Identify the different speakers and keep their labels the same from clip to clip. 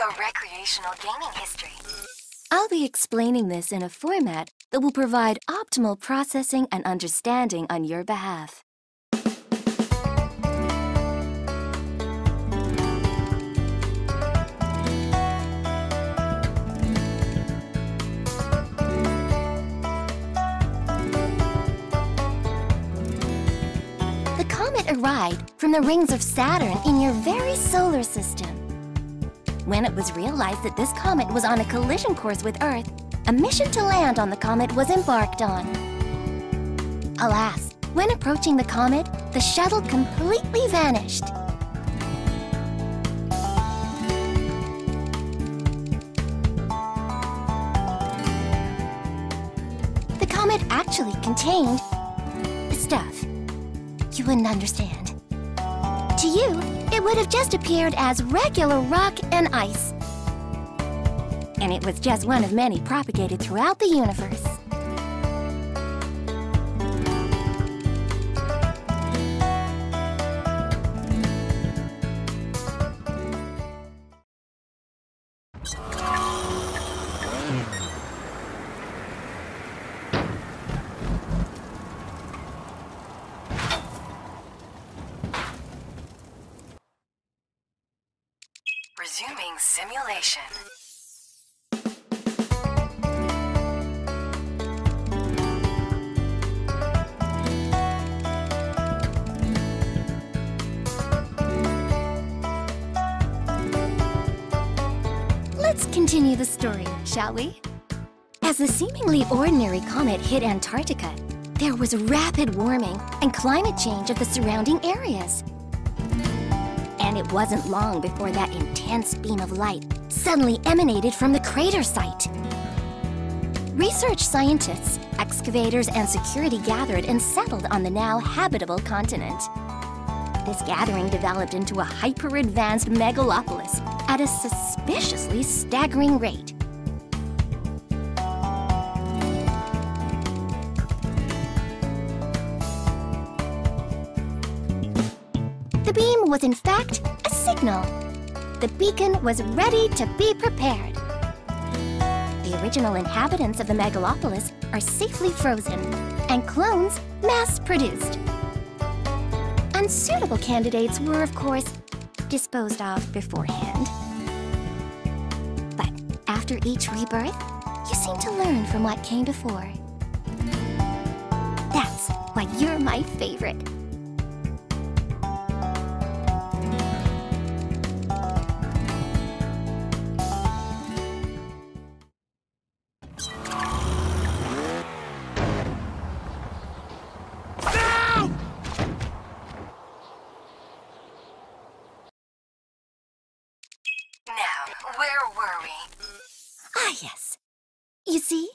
Speaker 1: a recreational gaming history.
Speaker 2: I'll be explaining this in a format that will provide optimal processing and understanding on your behalf. The comet arrived from the rings of Saturn in your very solar system. When it was realized that this comet was on a collision course with Earth, a mission to land on the comet was embarked on. Alas, when approaching the comet, the shuttle completely vanished. The comet actually contained stuff you wouldn't understand. To you, it would have just appeared as regular rock and ice. And it was just one of many propagated throughout the universe.
Speaker 1: Resuming simulation.
Speaker 2: Let's continue the story, shall we? As the seemingly ordinary comet hit Antarctica, there was rapid warming and climate change of the surrounding areas. And it wasn't long before that intense beam of light suddenly emanated from the crater site. Research scientists, excavators, and security gathered and settled on the now habitable continent. This gathering developed into a hyper-advanced megalopolis at a suspiciously staggering rate. The beam was in fact a signal. The beacon was ready to be prepared. The original inhabitants of the megalopolis are safely frozen, and clones mass-produced. Unsuitable candidates were, of course, disposed of beforehand. But after each rebirth, you seem to learn from what came before. That's why you're my favorite.
Speaker 1: Now, where were we?
Speaker 2: Ah, yes. You see?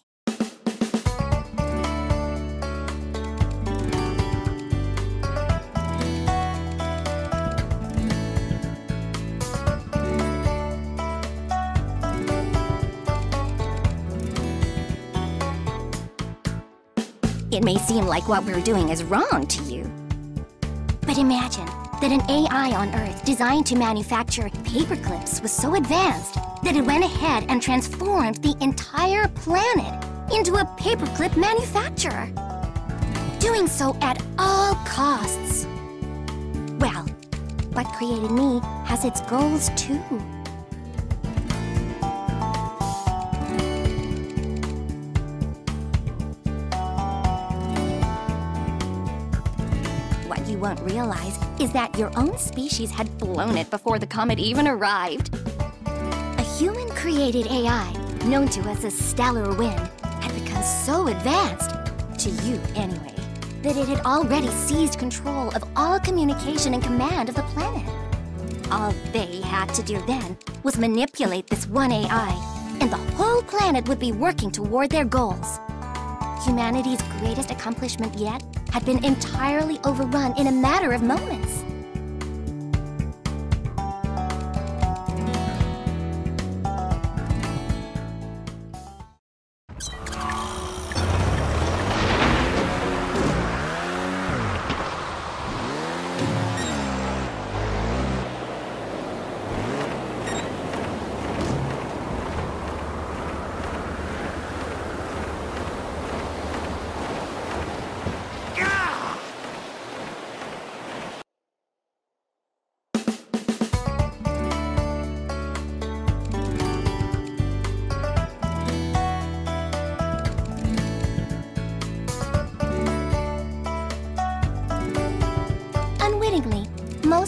Speaker 2: It may seem like what we're doing is wrong to you. But imagine that an AI on Earth designed to manufacture paperclips was so advanced that it went ahead and transformed the entire planet into a paperclip manufacturer. Doing so at all costs. Well, what created me has its goals too. What you won't realize is that your own species had blown it before the comet even arrived. A human-created AI, known to us as Stellar Wind, had become so advanced, to you anyway, that it had already seized control of all communication and command of the planet. All they had to do then was manipulate this one AI, and the whole planet would be working toward their goals. Humanity's greatest accomplishment yet had been entirely overrun in a matter of moments.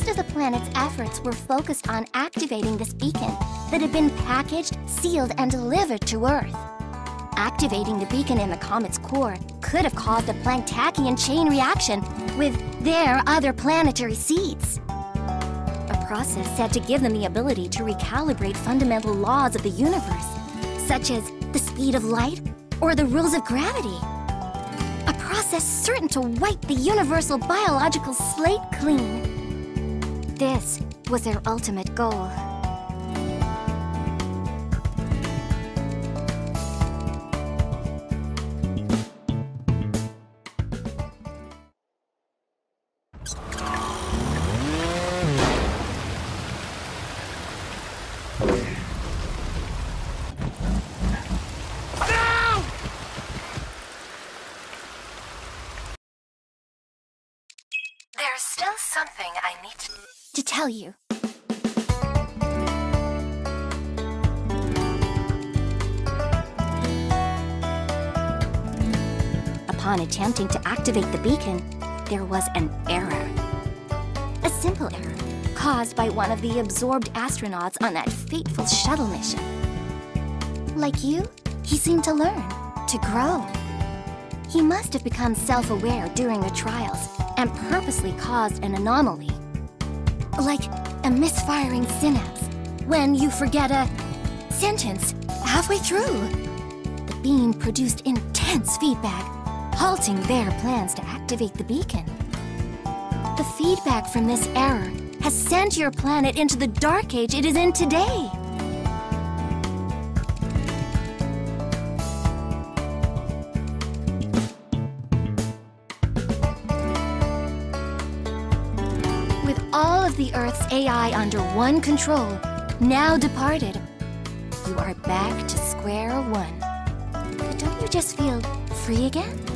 Speaker 2: most of the planet's efforts were focused on activating this beacon that had been packaged, sealed, and delivered to Earth. Activating the beacon in the comet's core could have caused a Planktakian chain reaction with their other planetary seeds. A process said to give them the ability to recalibrate fundamental laws of the universe, such as the speed of light or the rules of gravity. A process certain to wipe the universal biological slate clean. This was their ultimate goal.
Speaker 1: There's still something I need
Speaker 2: To tell you. Upon attempting to activate the beacon, there was an error. A simple error caused by one of the absorbed astronauts on that fateful shuttle mission. Like you, he seemed to learn, to grow. He must have become self-aware during the trials and purposely caused an anomaly. Like a misfiring synapse when you forget a sentence halfway through. The beam produced intense feedback, halting their plans to activate the beacon. The feedback from this error has sent your planet into the dark age it is in today. With all of the Earth's AI under one control, now departed, you are back to square one. But don't you just feel free again?